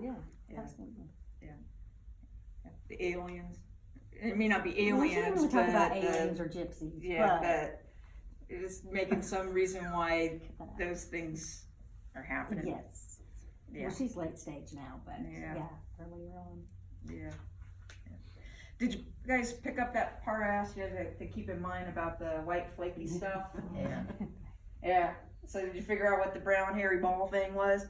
yeah, Yeah. absolutely. The aliens. It may not be Well, we aliens, shouldn't really talk about but aliens or gypsies, yeah, but but it's making some reason why but, those things are happening. yes. Yeah. Well, she's late stage now, but Yeah. yeah, earlier on. Yeah. Did you guys pick up that part I asked you to keep in mind about the white flaky stuff? Yeah. Yeah. So did you figure out what the brown hairy ball thing was?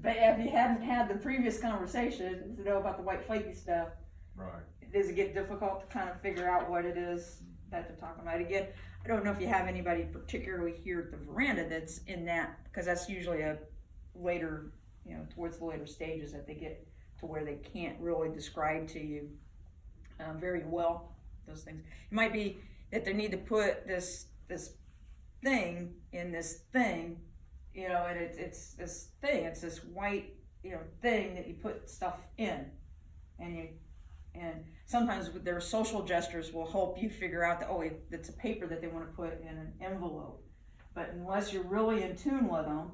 But if you hadn't had the previous conversation to know about the white flaky stuff, Right. does it get difficult to kind of figure out what it is that they're talking about? Again, I don't know if you have anybody particularly here at the veranda that's in that, because that's usually a later, towards the later stages that they get to where they can't really describe to you very well those things. It might be that they need to put this thing in this thing, and it's this thing. It's this white, thing that you put stuff in, and sometimes with their social gestures will help you figure out that it's a paper that they want to put in an envelope. But unless you're really in tune with them,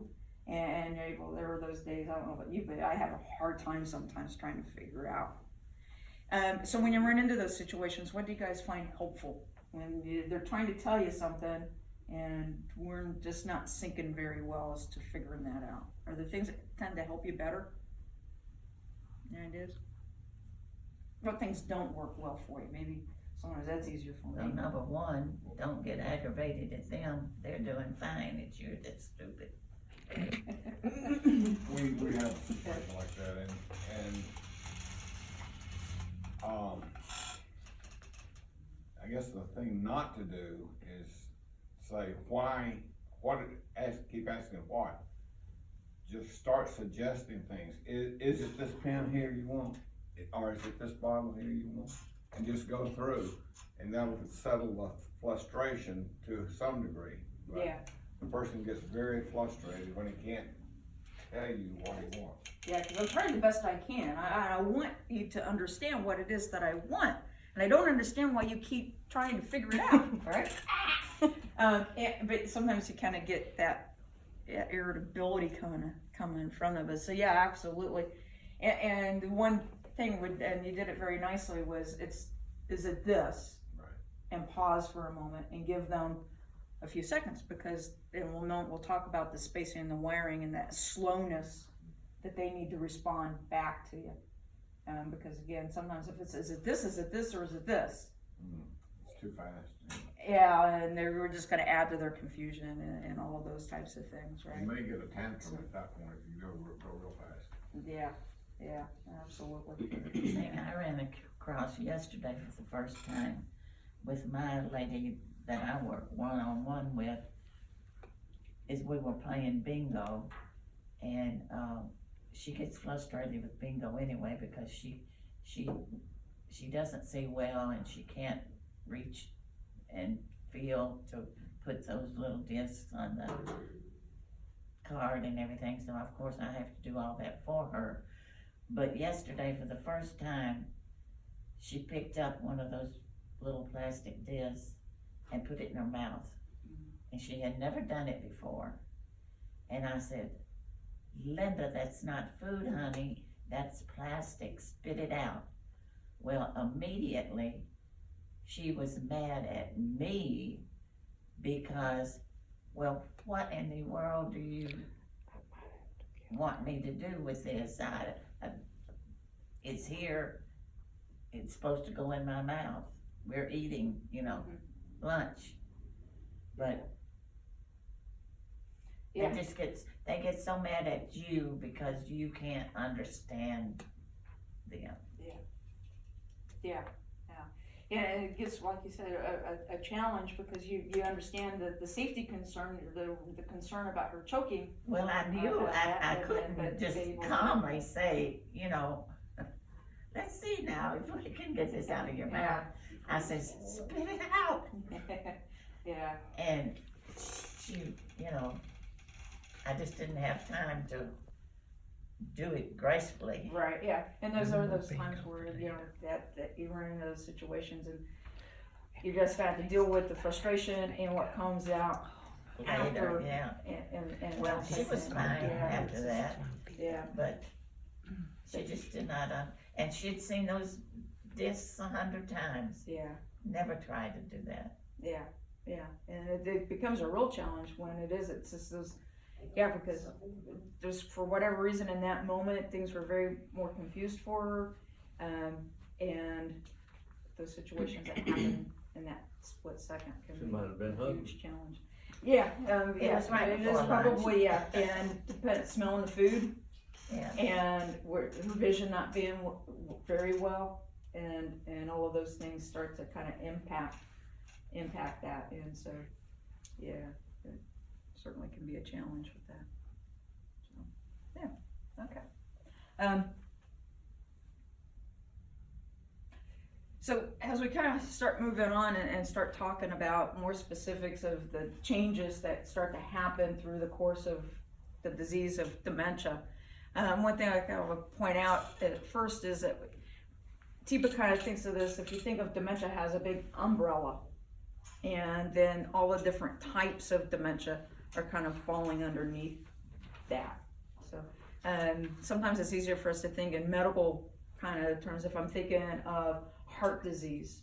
and you're able, there are those days, I don't know about you, but I have a hard time sometimes trying to figure it out. So when you run into those situations, what do you guys find helpful? When they're trying to tell you something and we're just not syncing very well as to figuring that out? Are there things that tend to help you better? Any ideas? What things don't work well for you? Maybe sometimes that's easier for Well, me. number one, don't get aggravated at them. They're doing fine. It's you that's stupid. We have a situation like that, and I guess the thing not to do is say why, keep asking why. Just start suggesting things. Is it this pen here you want? Or is it this bottle here you want? And just go through, and that will settle the frustration to some degree. But Yeah. the person gets very frustrated when he can't tell you what he wants. Yeah, because I'm trying the best I can. I want you to understand what it is that I want, and I don't understand why you keep trying to figure it out, right? But sometimes you kind of get that irritability coming from them. But so yeah, absolutely. And the one thing and you did it very nicely, was is it this? Right. And pause for a moment and give them a few seconds, because then we'll talk about the spacing and the wiring and that slowness that they need to respond back to you. Because again, sometimes if it's, is it this, or is it this? It's too fast. Yeah, and we're just gonna add to their confusion and all of those types of things, right? You may get a tantrum at that point if you go real fast. Yeah, absolutely. Thing I ran across yesterday for the first time with my lady that I work one-on-one with, is we were playing bingo, and she gets frustrated with bingo anyway because she doesn't see well, and she can't reach and feel to put those little discs on the card and everything, so of course I have to do all that for her. But yesterday, for the first time, she picked up one of those little plastic discs and put it in her mouth. And she had never done it before. And I said, Linda, that's not food, honey, that's plastic, spit it out. Well, immediately, she was mad at me because, well, what in the world do you want me to do with this? It's here, it's supposed to go in my mouth. We're eating, lunch. But Yeah. they get so mad at you because you can't understand them. Yeah, and it gets, like you said, a challenge, because you understand the safety concern, the concern about her choking. Well, I knew I couldn't just calmly say, let's see now if we can get this out of your mouth. I said, spit it out. Yeah. And she, I just didn't have time to do it gracefully. Right, yeah, and those are those times where, that you run into those situations and you just have to deal with the frustration and what comes out later, after, yeah. and Well, that she type was of fine thing. Yeah, after that, yeah, but she just did not, and she'd seen those discs 100 times, yeah. never tried to do that. Yeah, yeah, and it becomes a real challenge when it's just those, yeah, because just for whatever reason in that moment, things were very more confused for her, and those situations that happen in that split second can She be might have been a hungry. huge challenge. Yeah, It was right it is before probably, yeah, and smelling the food, Yeah, and her vision not being very well, and all of those things start to kind of impact that, and so, yeah, it certainly can be a challenge with that. So, yeah, okay. So as we kind of start moving on and start talking about more specifics of the changes that start to happen through the course of the disease of dementia, one thing I kind of want to point out at first is that TIPA kind of thinks of this, if you think of dementia as a big umbrella, and then all the different types of dementia are kind of falling underneath that. So sometimes it's easier for us to think in medical kind of terms. If I'm thinking of heart disease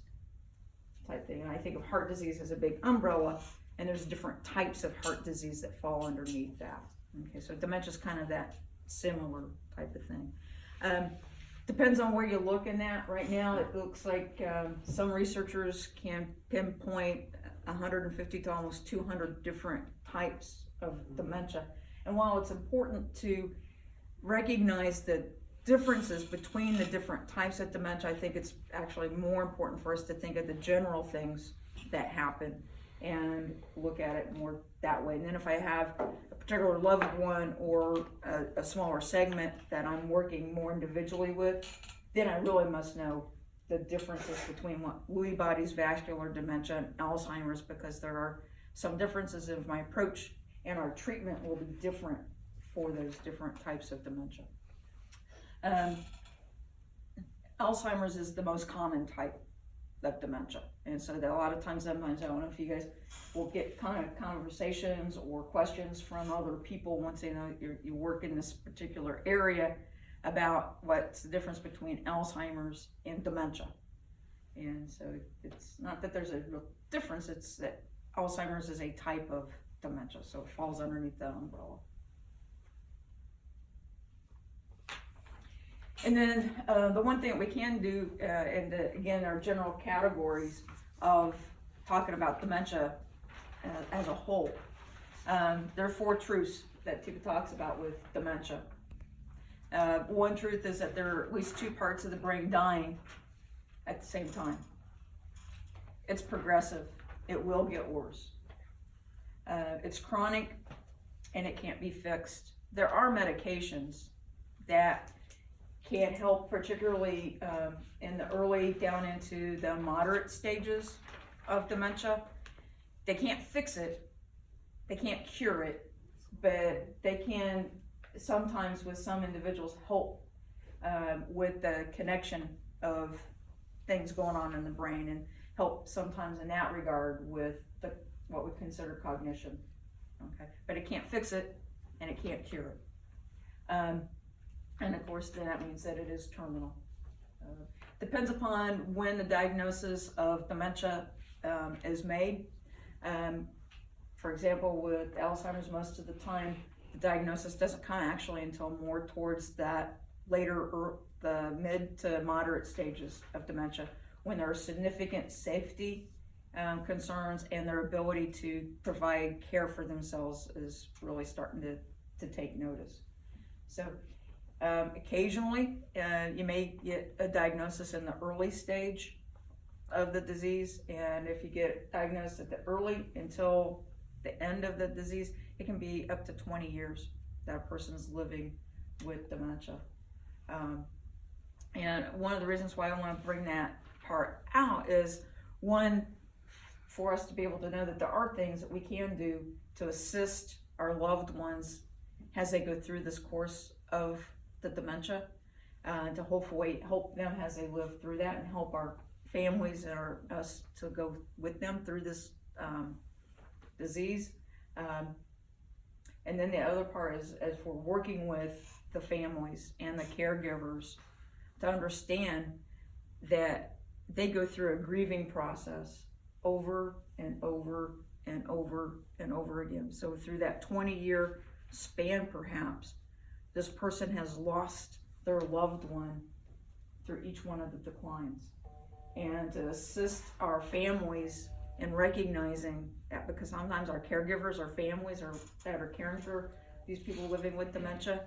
type thing, and I think of heart disease as a big umbrella, and there's different types of heart disease that fall underneath that. Okay, so dementia is kind of that similar type of thing. Depends on where you look in that. Right now, it looks like some researchers can pinpoint 150 to almost 200 different types of dementia. And while it's important to recognize the differences between the different types of dementia, I think it's actually more important for us to think of the general things that happen and look at it more that way. And then if I have a particular loved one or a smaller segment that I'm working more individually with, then I really must know the differences between what Lewy body's vascular dementia and Alzheimer's, because there are some differences in my approach, and our treatment will be different for those different types of dementia. Alzheimer's is the most common type of dementia, and so that a lot of times, sometimes, I don't know if you guys will get kind of conversations or questions from other people once they know you work in this particular area about what's the difference between Alzheimer's and dementia. And so it's not that there's a real difference, it's that Alzheimer's is a type of dementia, so it falls underneath the umbrella. And then the one thing that we can do, and again, our general categories of talking about dementia as a whole. There are 4 truths that TIPA talks about with dementia. One truth is that there are at least 2 parts of the brain dying at the same time. It's progressive. It will get worse. It's chronic, and it can't be fixed. There are medications that can help, particularly in the early down into the moderate stages of dementia. They can't fix it, they can't cure it, but they can sometimes, with some individuals, help with the connection of things going on in the brain, and help sometimes in that regard with what we consider cognition. Okay, but it can't fix it, and it can't cure it. And of course, then that means that it is terminal. Depends upon when the diagnosis of dementia is made. For example, with Alzheimer's, most of the time, the diagnosis doesn't come actually until more towards that later, or the mid to moderate stages of dementia, when there are significant safety concerns, and their ability to provide care for themselves is really starting to take notice. So occasionally you may get a diagnosis in the early stage of the disease, and if you get diagnosed at the early until the end of the disease, it can be up to 20 years that a person's living with dementia. And one of the reasons why I want to bring that part out is, one, for us to be able to know that there are things that we can do to assist our loved ones as they go through this course of the dementia, to hopefully help them as they live through that, and help our families and us to go with them through this disease. And then the other part is, as we're working with the families and the caregivers to understand that they go through a grieving process over and over and over and over again. So through that 20-year span, perhaps, this person has lost their loved one through each one of the declines. And to assist our families in recognizing that, because sometimes our caregivers, our families that are caring for these people living with dementia,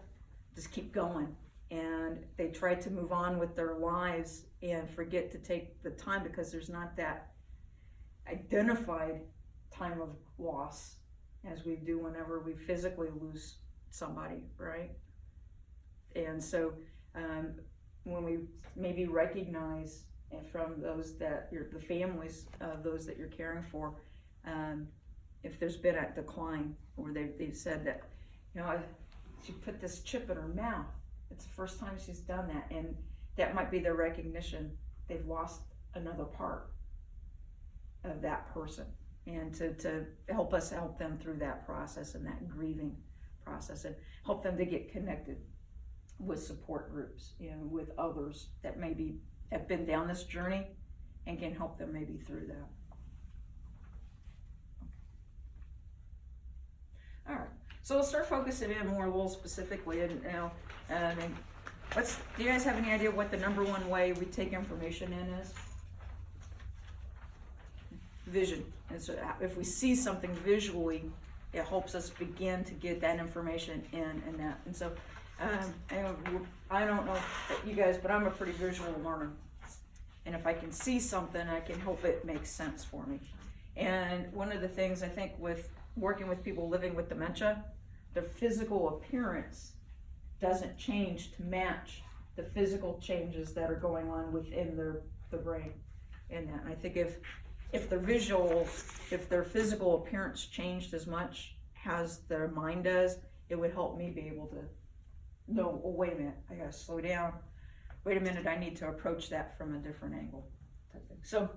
just keep going. And they try to move on with their lives and forget to take the time, because there's not that identified time of loss as we do whenever we physically lose somebody, right? And so when we maybe recognize from those that the families of those that you're caring for, if there's been a decline, or they've said that, she put this chip in her mouth, it's the first time she's done that, and that might be their recognition they've lost another part of that person, and to help us help them through that process and that grieving process, and help them to get connected with support groups, with others that maybe have been down this journey and can help them maybe through that. All right, so we'll start focusing in more a little specifically, and now, do you guys have any idea what the number one way we take information in is? Vision. And so if we see something visually, it helps us begin to get that information in and that. And so I don't know about you guys, but I'm a pretty visual learner. And if I can see something, I can help it make sense for me. And one of the things I think with working with people living with dementia, their physical appearance doesn't change to match the physical changes that are going on within the brain. And I think if their physical appearance changed as much as their mind does, it would help me be able to know, oh, wait a minute, I gotta slow down. Wait a minute, I need to approach that from a different angle. So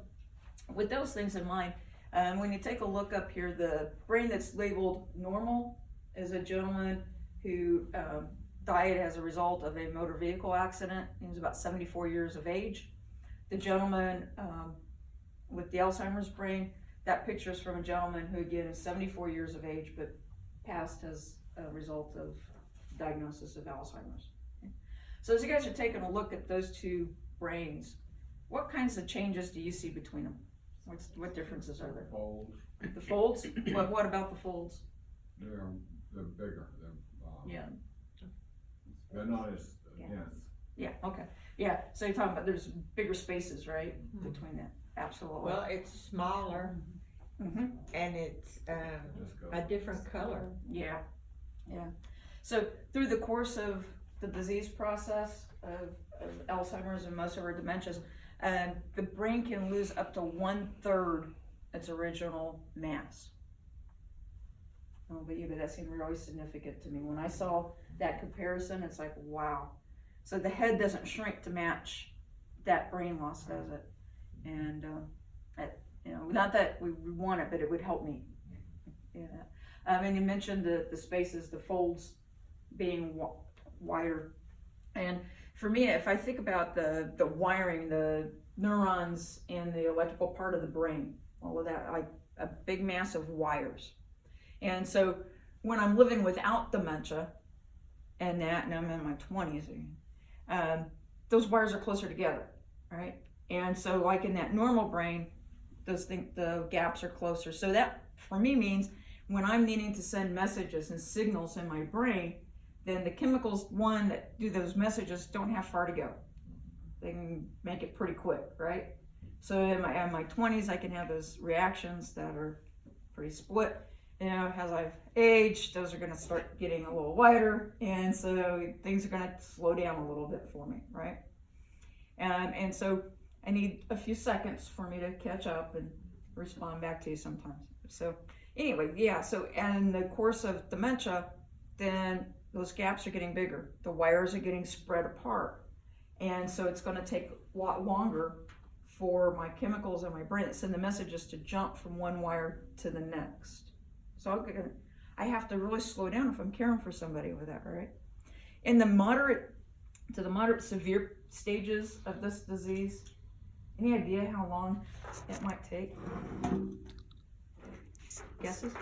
with those things in mind, when you take a look up here, the brain that's labeled normal is a gentleman who died as a result of a motor vehicle accident. He was about 74 years of age. The gentleman with the Alzheimer's brain, that picture is from a gentleman who, again, is 74 years of age, but passed as a result of diagnosis of Alzheimer's. So as you guys are taking a look at those two brains, what kinds of changes do you see between them? What differences are there? Folds. The folds? What about the folds? They're bigger. Yeah. They're not as dense. Yeah, okay. Yeah, so you're talking about there's bigger spaces, right, between that? Absolutely. Well, it's smaller Mm-hmm. and it's Just go. a different color. Yeah, yeah. So through the course of the disease process of Alzheimer's and most of our dementias, the brain can lose up to 1/3 its original mass. Oh, but that seemed really significant to me. When I saw that comparison, it's like, wow. So the head doesn't shrink to match that brain loss, does it? And not that we want it, but it would help me. Yeah. And you mentioned the spaces, the folds being wider. And for me, if I think about the wiring, the neurons and the electrical part of the brain, all of that, like a big mass of wires. And so when I'm living without dementia and I'm in my 20s, those wires are closer together, right? And so like in that normal brain, the gaps are closer. So that for me means when I'm needing to send messages and signals in my brain, then the chemicals, that do those messages don't have far to go. They can make it pretty quick, right? So in my 20s, I can have those reactions that are pretty split. As I've aged, those are gonna start getting a little wider, and so things are gonna slow down a little bit for me, right? And so I need a few seconds for me to catch up and respond back to you sometimes. So anyway, yeah, so in the course of dementia, then those gaps are getting bigger. The wires are getting spread apart. And so it's gonna take a lot longer for my chemicals in my brain that send the messages to jump from one wire to the next. So I have to really slow down if I'm caring for somebody with that, right? In the moderate to the moderate severe stages of this disease, any idea how long it might take? Guesses?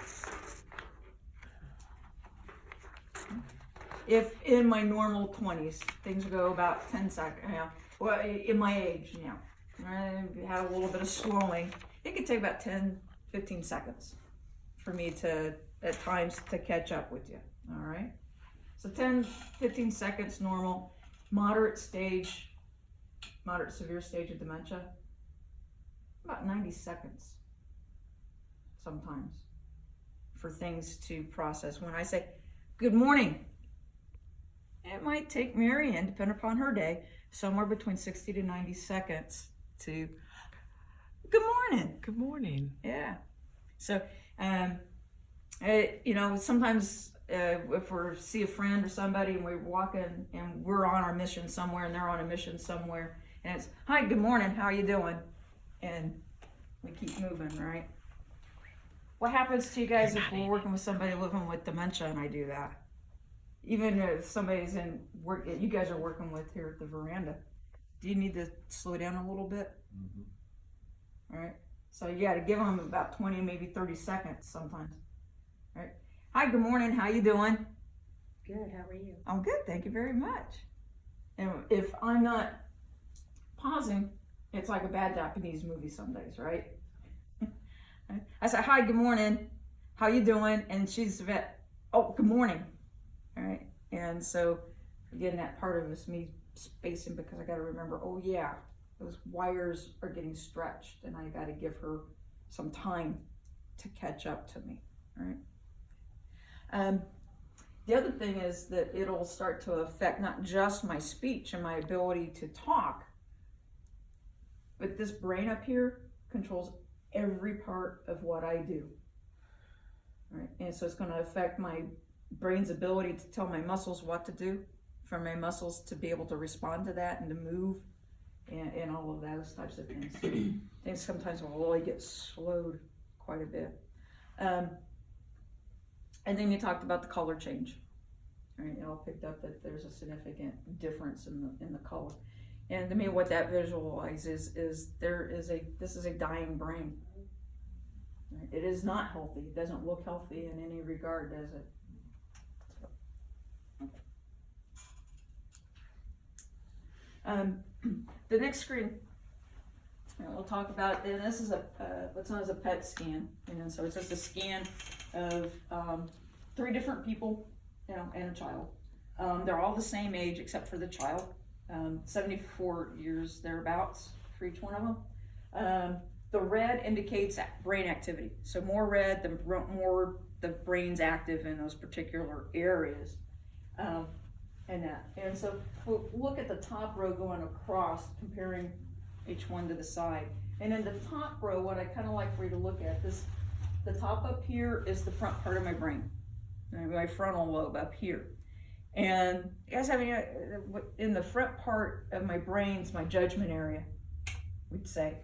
If in my normal 20s, things go about 10 seconds, well, in my age now, I had a little bit of slowing, it could take about 10, 15 seconds for me to, at times, to catch up with you, all right? So 10, 15 seconds normal, moderate severe stage of dementia, about 90 seconds sometimes for things to process. When I say, good morning, it might take Mary Ann, depending upon her day, somewhere between 60 to 90 seconds to, good morning. Good morning. Yeah. So, sometimes if we see a friend or somebody and we're walking and we're on our mission somewhere and they're on a mission somewhere, and it's, hi, good morning, how are you doing? And we keep moving, right? What happens to you guys if we're working with somebody living with dementia and I do that? Even if somebody's in work, you guys are working with here at the veranda, do you need to slow down a little bit? Mm-hmm. All right. So you got to give them about 20, maybe 30 seconds sometimes. All right. Hi, good morning. How you doing? Good, how are you? I'm good. Thank you very much. And if I'm not pausing, it's like a bad Japanese movie some days, right? I say, hi, good morning. How you doing? And she's oh, good morning. All right. And so again, that part of it's me spacing because I got to remember, oh yeah, those wires are getting stretched and I got to give her some time to catch up to me. All right. The other thing is that it'll start to affect not just my speech and my ability to talk, but this brain up here controls every part of what I do. All right. And so it's going to affect my brain's ability to tell my muscles what to do, for my muscles to be able to respond to that and to move, and all of those types of things. Things sometimes will really get slowed quite a bit. And then you talked about the color change. All right, you all picked up that there's a significant difference in the color. And to me, what that visualizes is this is a dying brain. Right? It is not healthy. It doesn't look healthy in any regard, does it? The next screen, we'll talk about, and this is what's known as a PET scan. So it's just a scan of 3 different people, and a child. They're all the same age except for the child, 74 years thereabouts for each one of them. The red indicates brain activity. So more red, the more the brain's active in those particular areas. And so we'll look at the top row going across, comparing each one to the side. And in the top row, what I kind of like for you to look at, the top up here is the front part of my brain, my frontal lobe up here. And you guys have any, in the front part of my brain's my judgment area, we'd say.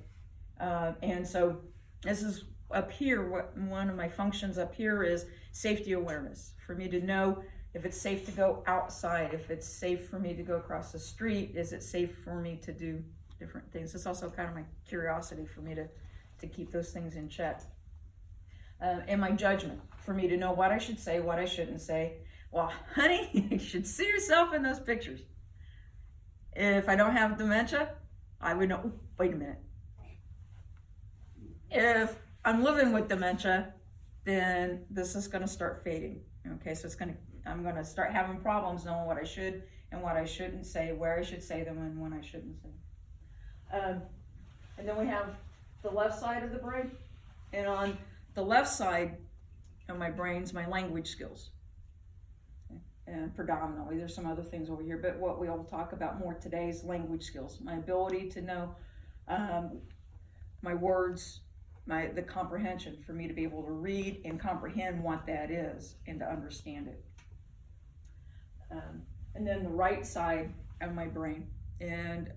And so this is up here, one of my functions up here is safety awareness, for me to know if it's safe to go outside, if it's safe for me to go across the street, is it safe for me to do different things. It's also kind of my curiosity for me to keep those things in check. And my judgment, for me to know what I should say, what I shouldn't say. Well, honey, you should see yourself in those pictures. If I don't have dementia, I would know, wait a minute. If I'm living with dementia, then this is gonna start fading. Okay, so I'm gonna start having problems knowing what I should and what I shouldn't say, where I should say them and when I shouldn't say them. And then we have the left side of the brain. And on the left side of my brain's my language skills. Okay. And predominantly, there's some other things over here, but what we'll talk about more today is language skills. My ability to know my words, the comprehension, for me to be able to read and comprehend what that is and to understand it. And then the right side of my brain, and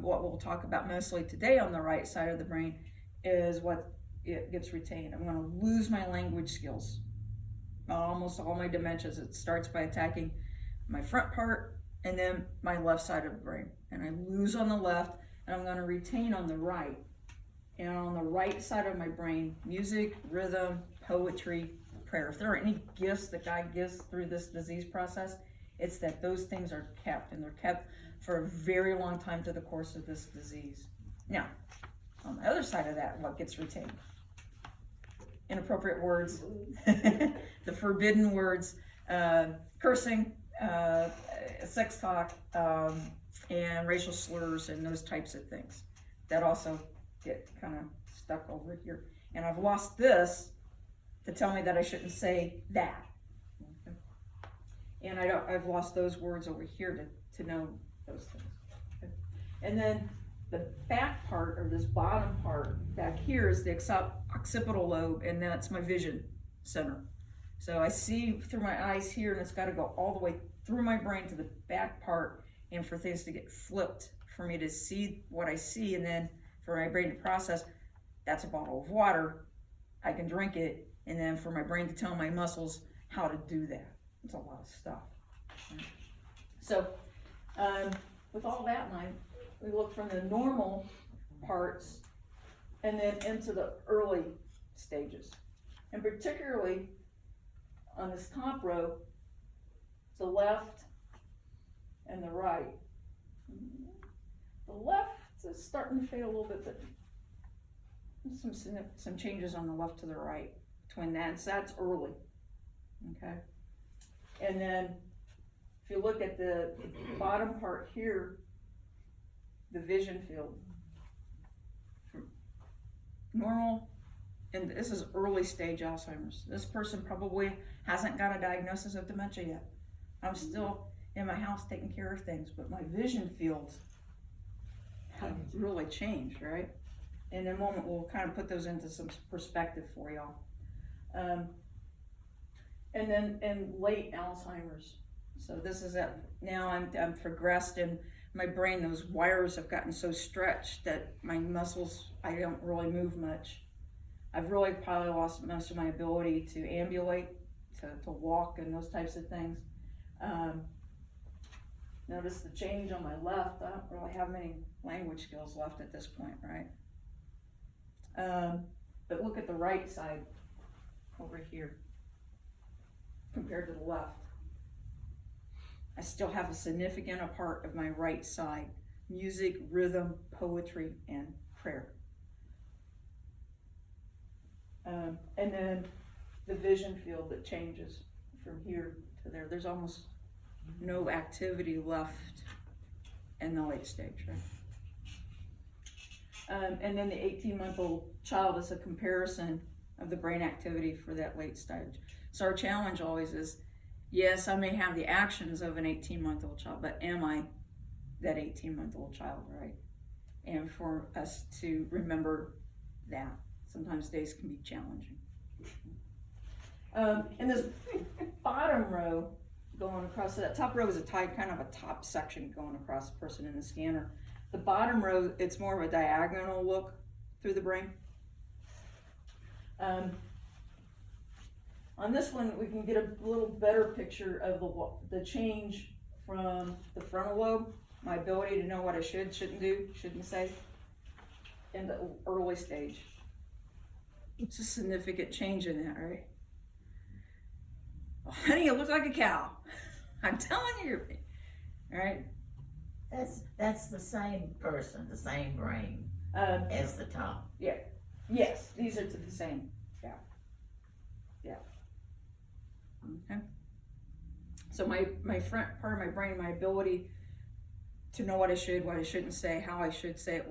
what we'll talk about mostly today on the right side of the brain is what it gets retained. I'm going to lose my language skills almost all my dementias, it starts by attacking my front part and then my left side of the brain. And I lose on the left, and I'm gonna retain on the right. And on the right side of my brain, music, rhythm, poetry, prayer. If there are any gifts that God gives through this disease process, it's that those things are kept, and they're kept for a very long time through the course of this disease. Now, on the other side of that, what gets retained? Inappropriate words, the forbidden words, cursing, sex talk, and racial slurs and those types of things. That also get kind of stuck over here. And I've lost this to tell me that I shouldn't say that. Okay. And I've lost those words over here to know those things. Okay. And then the back part, or this bottom part back here, is the occipital lobe, and that's my vision center. So I see through my eyes here, and it's got to go all the way through my brain to the back part, and for things to get flipped, for me to see what I see, and then for my brain to process, that's a bottle of water, I can drink it, and then for my brain to tell my muscles how to do that. It's a lot of stuff. Right? So with all that in mind, we look from the normal parts and then into the early stages. And particularly on this top row, the left and the right. The left is starting to fade a little bit, but some changes on the left to the right between that. So that's early, okay? And then if you look at the bottom part here, the vision field, normal, and this is early stage Alzheimer's. This person probably hasn't got a diagnosis of dementia yet. I'm still in my house taking care of things, but my vision fields have really changed, right? In a moment, we'll kind of put those into some perspective for y'all. And then in late Alzheimer's. So this is now I'm progressed in my brain. Those wires have gotten so stretched that my muscles, I don't really move much. I've really probably lost most of my ability to ambulate, to walk and those types of things. Notice the change on my left. I don't really have many language skills left at this point, right? But look at the right side over here compared to the left. I still have a significant part of my right side: music, rhythm, poetry, and prayer. And then the vision field that changes from here to there. There's almost no activity left in the late stage, right? And then the 18-month-old child is a comparison of the brain activity for that late stage. So our challenge always is, yes, I may have the actions of an 18-month-old child, but am I that 18-month-old child, right? And for us to remember that. Sometimes days can be challenging. And this bottom row going across, so that top row is kind of a top section going across the person in the scanner. The bottom row, it's more of a diagonal look through the brain. On this one, we can get a little better picture of the change from the frontal lobe, my ability to know what I shouldn't do, shouldn't say, in the early stage. It's a significant change in that, right? Well, honey, you look like a cow. I'm telling you, all right? That's the same person, the same brain as the top. Yeah. Yes, these are the same. Yeah. Yeah. Okay. So my front part of my brain, my ability to know what I shouldn't say, how I should say it,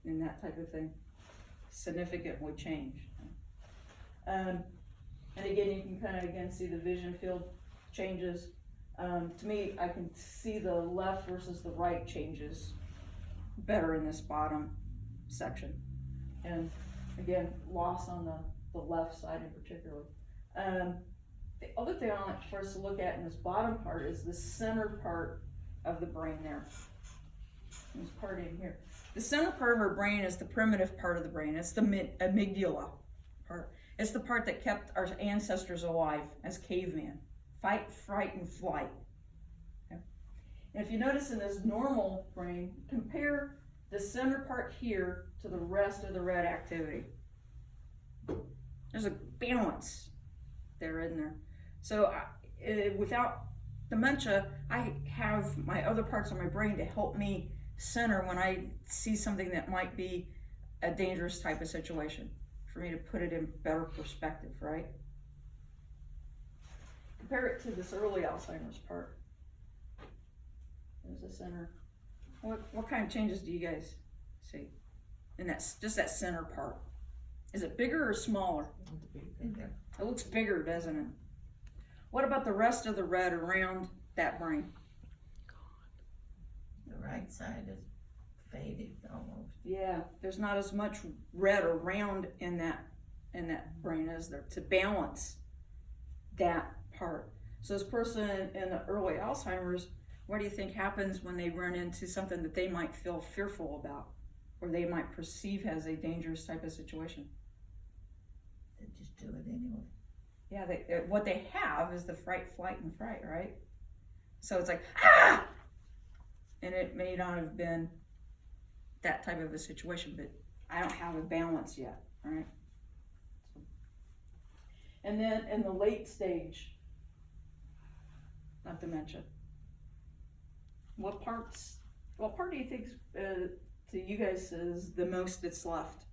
and that type of thing, significantly changed. And again, you can kind of see the vision field changes. To me, I can see the left versus the right changes better in this bottom section. And again, loss on the left side in particular. The other thing I like for us to look at in this bottom part is the center part of the brain there. This part in here. The center part of our brain is the primitive part of the brain. It's the amygdala part. It's the part that kept our ancestors alive as cavemen. Fight, fright, and flight. Okay? And if you notice in this normal brain, compare the center part here to the rest of the red activity. There's a balance there in there. So without dementia, I have my other parts of my brain to help me center when I see something that might be a dangerous type of situation, for me to put it in better perspective, right? Compare it to this early Alzheimer's part. There's the center. What kind of changes do you guys see in that, just that center part? Is it bigger or smaller? It looks bigger, doesn't it? What about the rest of the red around that brain? The right side is faded almost. Yeah, there's not as much red around in that brain as there to balance that part. So this person in the early Alzheimer's, what do you think happens when they run into something that they might feel fearful about, or they might perceive as a dangerous type of situation? They just do it anyway. Yeah, what they have is the fright, flight, and fright, right? So it's like, ah! And it may not have been that type of a situation, but I don't have a balance yet, right? And then in the late stage of dementia, what part do you think to you guys is the most that's left?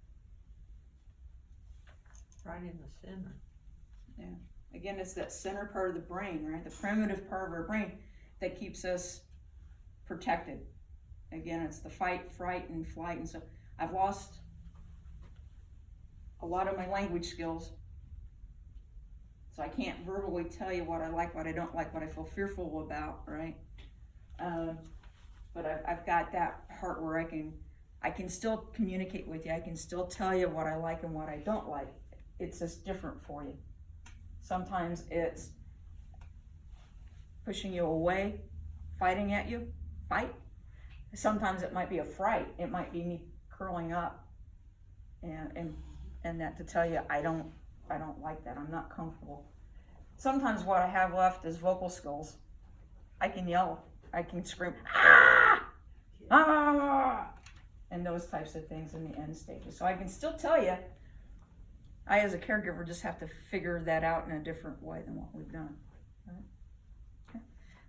Right in the center. Again, it's that center part of the brain, right? The primitive part of our brain that keeps us protected. Again, it's the fight, fright, and flight. And so I've lost a lot of my language skills. So I can't verbally tell you what I like, what I don't like, what I feel fearful about, right? But I've got that part where I can still communicate with you. I can still tell you what I like and what I don't like. It's just different for you. Sometimes it's pushing you away, fighting at you, fight. Sometimes it might be a fright. It might be me curling up and that to tell you I don't like that. I'm not comfortable. Sometimes what I have left is vocal skills. I can yell. I can scream, ah! Ah! And those types of things in the end stages. So I can still tell you, I as a caregiver just have to figure that out in a different way than what we've done. Right?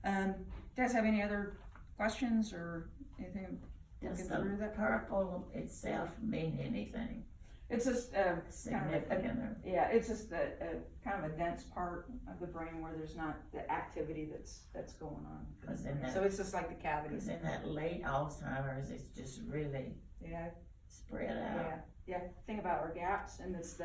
Okay. Do you guys have any other questions or anything? Does Looking through the that? purple itself mean anything It's just kind of significant? Or it's just a kind of a dense part of the brain where there's not the activity that's going on. because in So that, it's just like the cavities. in that late Alzheimer's, it's just really Yeah, spread out. yeah. Think about our gaps, and it's the